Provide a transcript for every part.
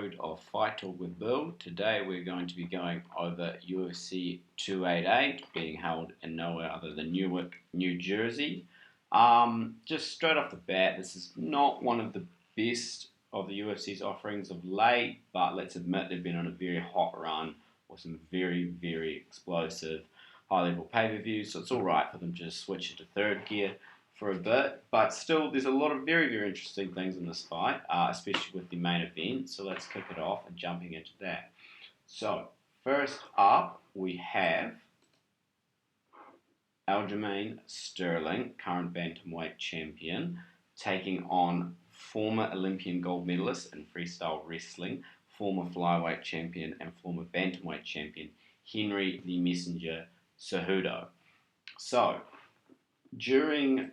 episode of Fight Talk with Bill. Today we're going to be going over UFC 288 being held in nowhere other than Newark, New Jersey. Just straight off the bat, this is not one of the best of the UFC's offerings of late, but let's admit they've been on a very hot run with some very, very explosive high-level pay-per-views, so it's alright for them to just switch into third gear for a bit, but still there's a lot of very, very interesting things in this fight, especially with the main event, so let's kick it off and jumping into that. So, first up, we have Aljamain Sterling, current bantamweight champion, taking on former Olympian gold medalist in freestyle wrestling, former flyweight champion and former bantamweight champion, Henry the Messenger Cejudo. So, during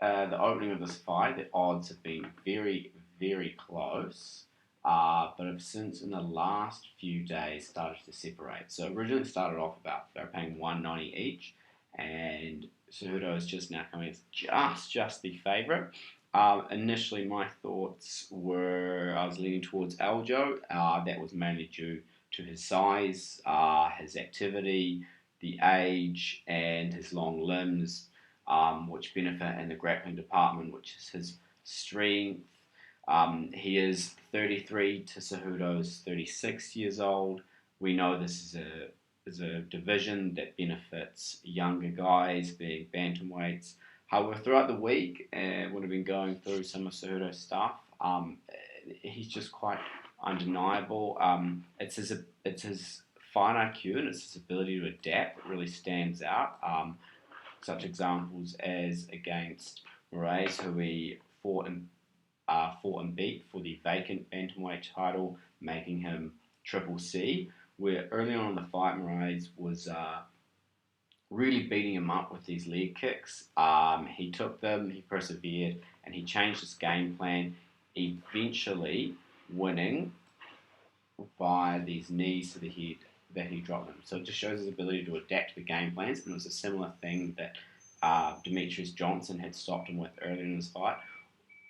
the opening of this fight, the odds have been very, very close, but have since in the last few days started to separate. So originally started off about they're paying $190 each, and Cejudo is just now coming as just the favourite. Initially, my thoughts were I was leaning towards Aljo. That was mainly due to his size, his activity, the age, and his long limbs. Which benefit in the grappling department, which is his strength. He is 33 to Cejudo's 36 years old. We know this is a division that benefits younger guys, being bantamweights. However, throughout the week, when I've been going through some of Cejudo's stuff, he's just quite undeniable. It's his fight IQ and it's his ability to adapt that really stands out. Such examples as against Moraes, who he fought and beat for the vacant bantamweight title, making him Triple C, where early on in the fight, Moraes was really beating him up with these leg kicks. He took them, he persevered, and he changed his game plan, eventually winning by these knees to the head that he dropped him. So it just shows his ability to adapt to the game plans, and it was a similar thing that Demetrius Johnson had stopped him with earlier in his fight.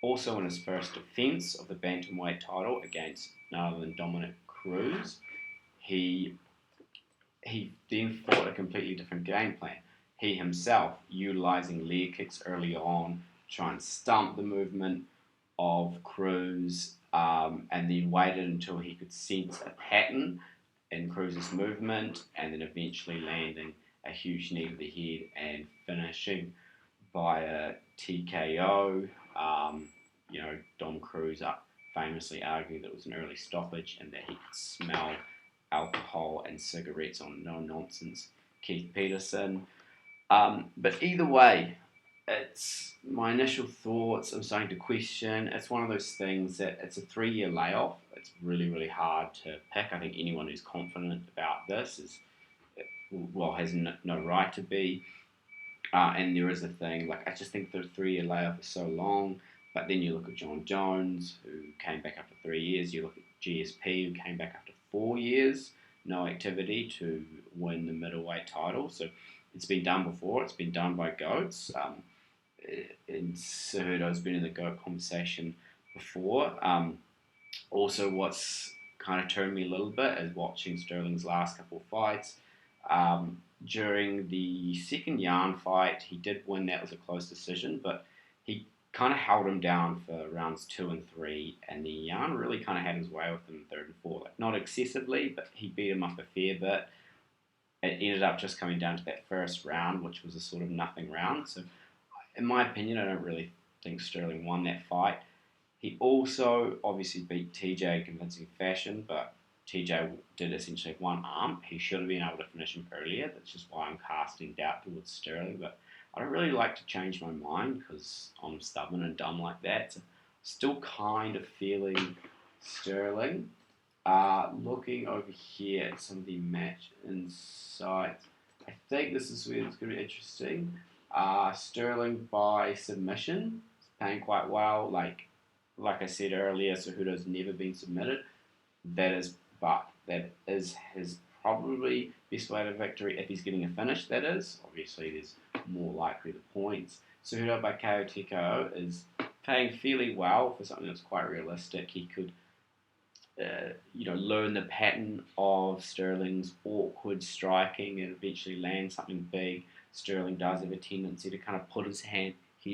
Also in his first defense of the bantamweight title against none other than Dominic Cruz, he then fought a completely different game plan. He himself, utilizing leg kicks early on, try and stump the movement of Cruz, and then waited until he could sense a pattern in Cruz's movement, and then eventually landing a huge knee to the head and finishing by a TKO. Dom Cruz famously argued that it was an early stoppage and that he could smell alcohol and cigarettes on no-nonsense Keith Peterson. But either way, it's my initial thoughts. I'm starting to question. It's one of those things that it's a 3-year layoff. It's really, really hard to pick. I think anyone who's confident about this has no right to be. And there is a thing, I just think the 3-year layoff is so long. But then you look at John Jones, who came back after 3 years. You look at GSP, who came back after 4 years, no activity, to win the middleweight title. So it's been done before. It's been done by GOATs. And Cejudo's been in the GOAT conversation before. Also, what's kind of turned me a little bit is watching Sterling's last couple of fights. During the second Yarn fight, he did win. That was a close decision, but he kind of held him down for rounds 2 and 3, and the Yarn really kind of had his way with him in 3rd and 4. Not excessively, but he beat him up a fair bit. It ended up just coming down to that first round, which was a sort of nothing round. So, in my opinion, I don't really think Sterling won that fight. He also obviously beat TJ in convincing fashion, but TJ did essentially have one arm. He should have been able to finish him earlier. That's just why I'm casting doubt towards Sterling. But I don't really like to change my mind because I'm stubborn and dumb like that. So still kind of feeling Sterling. Looking over here at some of the match insights, I think this is where it's going to be interesting. Sterling by submission, paying quite well. Like I said earlier, Cejudo's never been submitted. That is his probably best way to victory if he's getting a finish. That is obviously there's more likely the points. Cejudo by KO TKO is paying fairly well for something that's quite realistic. He could learn the pattern of Sterling's awkward striking and eventually land something big. Sterling does have a tendency to kind of put his head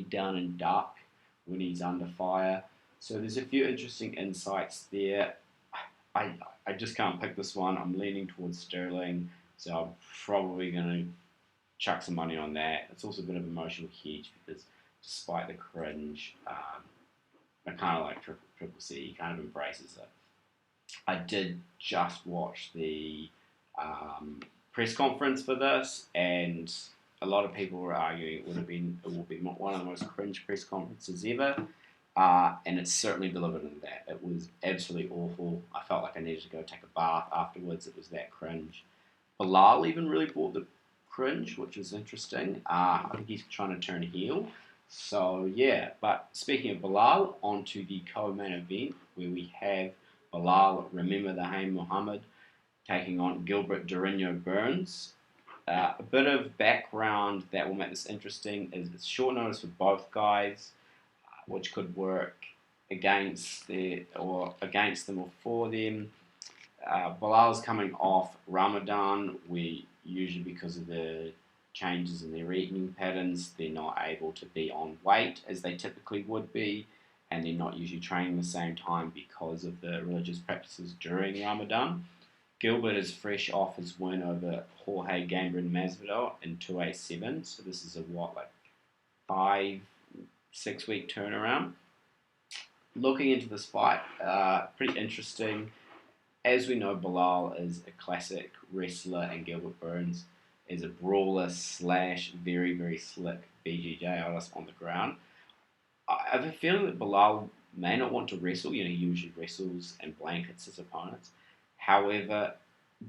down and duck when he's under fire. So there's a few interesting insights there. I, I just can't pick this one. I'm leaning towards Sterling, so I'm probably going to chuck some money on that. It's also a bit of an emotional hedge because despite the cringe, I kind of like Triple C. He kind of embraces it. I did just watch the press conference for this, and a lot of people were arguing it will be one of the most cringe press conferences ever, and it certainly delivered on that. It was absolutely awful. I felt like I needed to go take a bath afterwards. It was that cringe. Bilal even really brought the cringe, which is interesting. I think he's trying to turn heel. So yeah, but speaking of Bilal, on to the co-main event where we have Bilal, remember the Haim Muhammad, taking on Gilbert Durinho Burns. A bit of background that will make this interesting is it's short notice for both guys, which could work against them or for them. Bilal's coming off Ramadan, where usually because of the changes in their eating patterns, they're not able to be on weight as they typically would be, and they're not usually training the same time because of the religious practices during Ramadan. Gilbert is fresh off his win over Jorge Gambrian Masvidal in 287, so this is a 5-6 week turnaround. Looking into this fight, pretty interesting. As we know, Bilal is a classic wrestler, and Gilbert Burns is a brawler / very, very slick BJJ artist on the ground. I have a feeling that Bilal may not want to wrestle. He usually wrestles and blankets his opponents. However,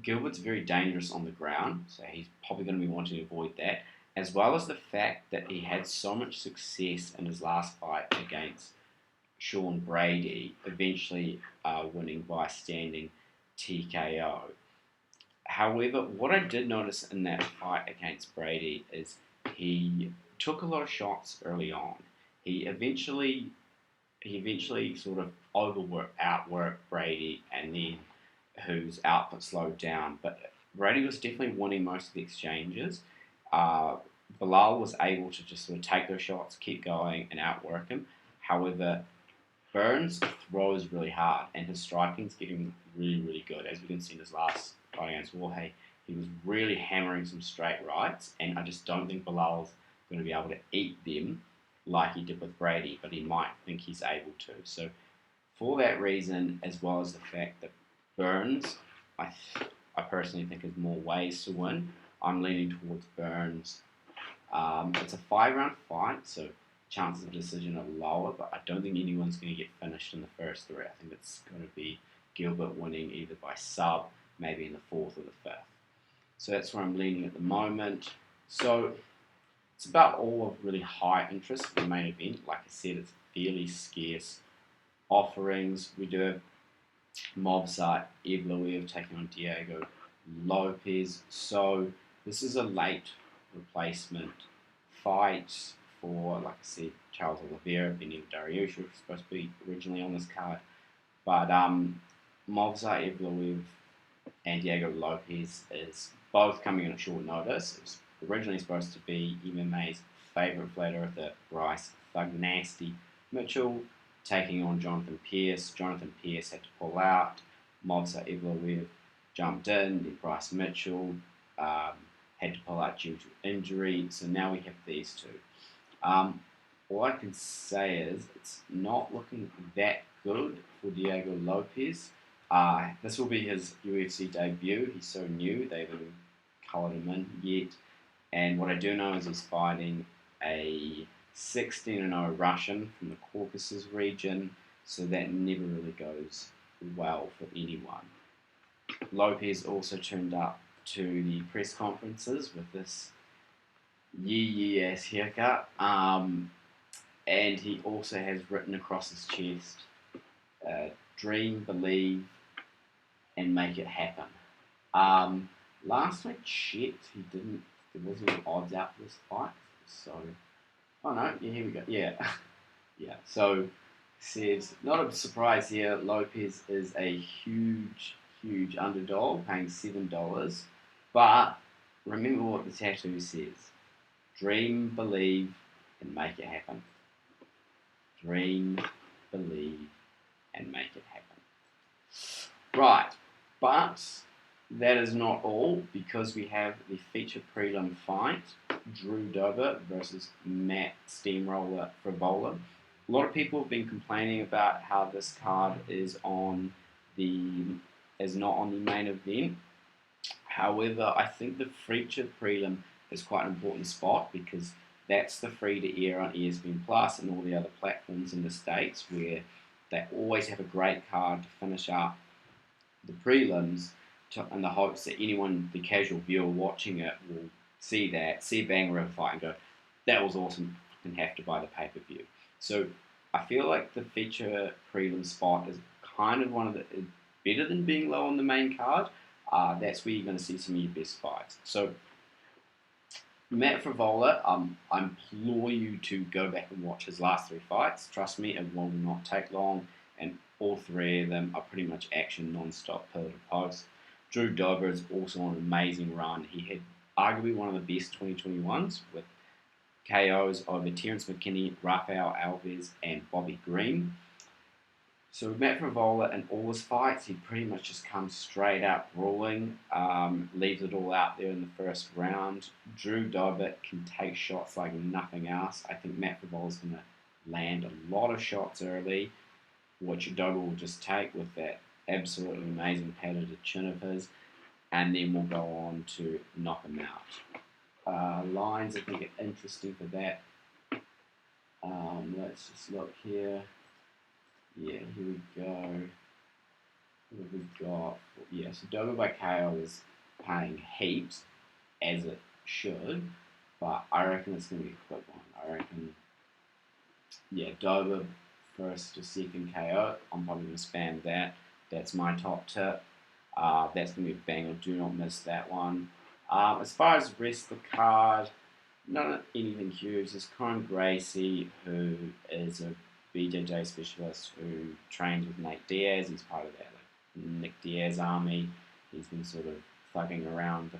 Gilbert's very dangerous on the ground, so he's probably going to be wanting to avoid that, as well as the fact that he had so much success in his last fight against Sean Brady, eventually winning by standing TKO. However, what I did notice in that fight against Brady is he took a lot of shots early on. He eventually sort of outworked Brady, and then whose output slowed down. But Brady was definitely winning most of the exchanges. Bilal was able to just sort of take those shots, keep going, and outwork him. However, Burns throws really hard, and his striking's getting really, really good. As we can see in his last fight against Jorge, he was really hammering some straight rights, and I just don't think Bilal's going to be able to eat them like he did with Brady, but he might think he's able to. So for that reason, as well as the fact that Burns, I personally think has more ways to win, I'm leaning towards Burns. It's a 5-round fight, so chances of decision are lower, but I don't think anyone's going to get finished in the first 3. I think it's going to be Gilbert winning either by sub, maybe in the 4th or the 5th. So that's where I'm leaning at the moment. So it's about all of really high interest for the main event. Like I said, it's fairly scarce offerings. We do have Movsar Evloev taking on Diego Lopez. So this is a late replacement fight for, like I said, Charles Oliveira, Benito Dariush, which was supposed to be originally on this card. But Movsar Evloev and Diego Lopez is both coming in at short notice. It was originally supposed to be MMA's favourite flat earther, Bryce Thug Nasty Mitchell, taking on Jonathan Pierce. Jonathan Pierce had to pull out. Movsar Evloev jumped in. Then Bryce Mitchell had to pull out due to injury. So now we have these two. All I can say is it's not looking that good for Diego Lopez. This will be his UFC debut. He's so new, they haven't coloured him in yet. And what I do know is he's fighting a 16-0 Russian from the Caucasus region, so that never really goes well for anyone. Lopez also turned up to the press conferences with this yee-ass haircut, and he also has written across his chest, dream, believe, and make it happen. Last I checked, there wasn't any odds out for this fight, so, oh no, yeah, here we go, yeah, yeah, so said, not a surprise here, Lopez is a huge underdog, paying $7. But remember what the tattoo says: dream, believe, and make it happen. Dream, believe, and make it happen. Right, but that is not all, because we have the feature prelim fight: Drew Dober versus Matt Steamroller Frivola. A lot of people have been complaining about how this card the is not on the main event. However, I think the feature prelim is quite an important spot, because that's the free to air on ESPN Plus and all the other platforms in the States, where they always have a great card to finish up the prelims, in the hopes that anyone, the casual viewer watching it, will see a banger of a fight and go, that was awesome, and have to buy the pay-per-view. So I feel like the feature prelim spot is kind of one of the better than being low on the main card. That's where you're going to see some of your best fights. So Matt Frivola, I implore you to go back and watch his last 3 fights. Trust me, it will not take long, and all 3 of them are pretty much action non-stop, pillar to post. Drew Dober is also on an amazing run. He had arguably one of the best 2021s, with KOs over Terence McKinney, Rafael Alves, and Bobby Green. So with Matt Frivola in all his fights, he pretty much just comes straight out brawling, leaves it all out there in the first round. Drew Dober can take shots like nothing else. I think Matt Frivola's going to land a lot of shots early, which Dober will just take with that absolutely amazing padded chin of his, and then we'll go on to knock him out. Lines, I think, are interesting for that. Let's just look here. Yeah, here we go. What have we got? Yeah, so Dober by KO is paying heaps, as it should, but I reckon it's going to be a quick one. I reckon, yeah, Dober first to second KO. I'm probably going to spam that. That's my top tip. That's going to be a banger. Do not miss that one. As far as the rest of the card, not anything huge. There's Conor Gracie, who is a BJJ specialist who trains with Nate Diaz. He's part of that Nick Diaz army. He's been sort of thugging around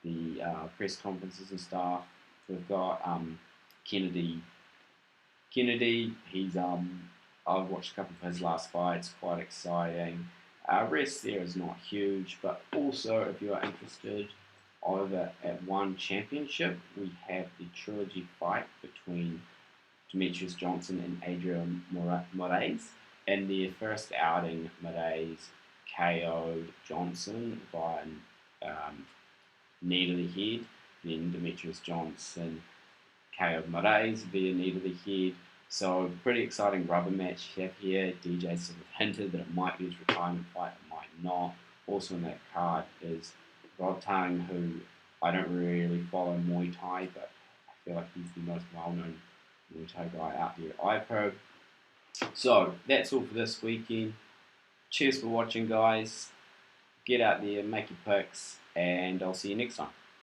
the press conferences and stuff. We've got Kennedy. He's I've watched a couple of his last fights. Quite exciting. Rest there is not huge, but also if you are interested, over at One Championship, we have the trilogy fight between Demetrius Johnson and Adrian Moraes. In their first outing, Moraes KO'd Johnson by knee to the head. Then Demetrius Johnson KO'd Moraes via knee to the head. So pretty exciting rubber match here. DJ sort of hinted that it might be his retirement fight, it might not. Also in that card is Rod Tang, who I don't really follow Muay Thai, but I feel like he's the most well-known Muay Thai guy out there I've heard. So that's all for this weekend. Cheers for watching, guys. Get out there, make your picks, and I'll see you next time.